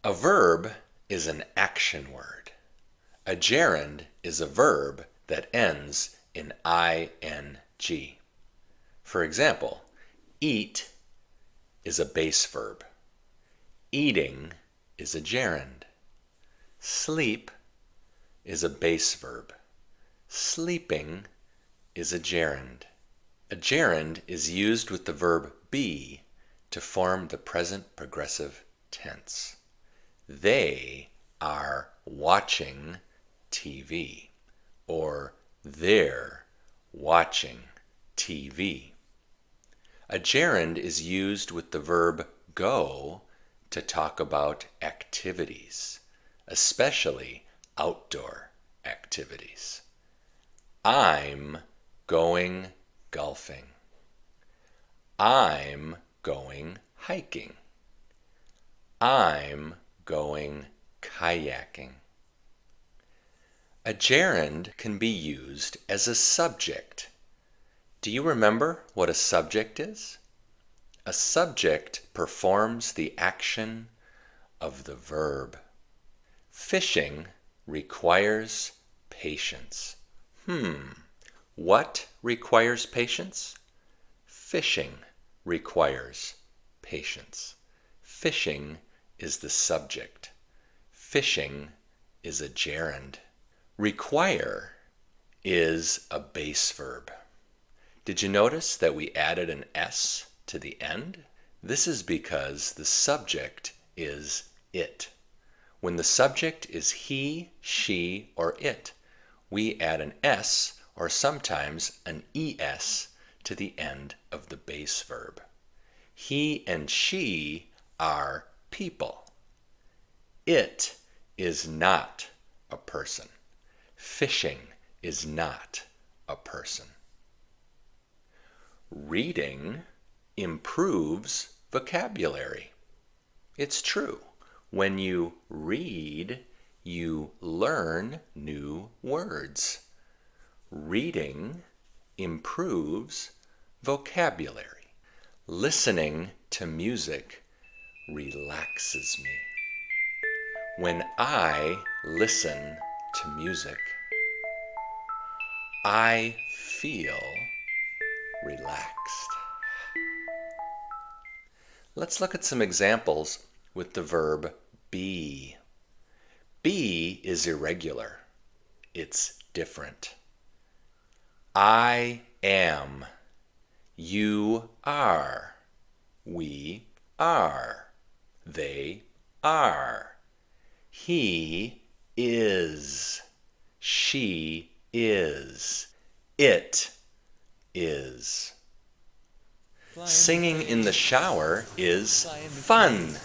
A verb is an action word. A gerund is a verb that ends in ing. For example, eat is a base verb. Eating is a gerund. Sleep is a base verb. Sleeping is a gerund. A gerund is used with the verb be to form the present progressive tense. They are watching TV, or they're watching TV. A gerund is used with the verb go to talk about activities, especially outdoor activities. I'm going golfing. I'm going hiking. I'm going kayaking. A gerund can be used as a subject. Do you remember what a subject is? A subject performs the action of the verb. Fishing requires patience. What requires patience? Fishing requires patience. Fishing is the subject. Fishing is a gerund. Require is a base verb. Did you notice that we added an S to the end? This is because the subject is it. When the subject is he, she, or it, we add an S or sometimes an ES to the end of the base verb. He and she are people. It is not a person. Fishing is not a person. Reading improves vocabulary. It's true. When you read, you learn new words. Reading improves vocabulary. Listening to music relaxes me. When I listen to music, I feel relaxed. Let's look at some examples with the verb be. Be is irregular. It's different. I am. You are. We are. They are. He is. She is. It is. Singing in the shower is fun.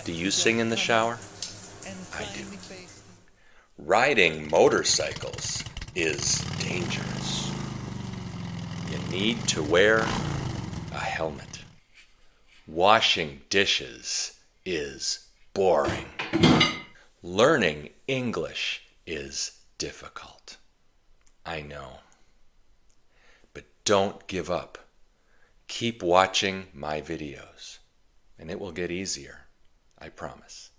Do you sing in the shower? I do. Riding motorcycles is dangerous. You need to wear a helmet. Washing dishes is boring. Learning English is difficult. I know. But don't give up. Keep watching my videos, and it will get easier, I promise.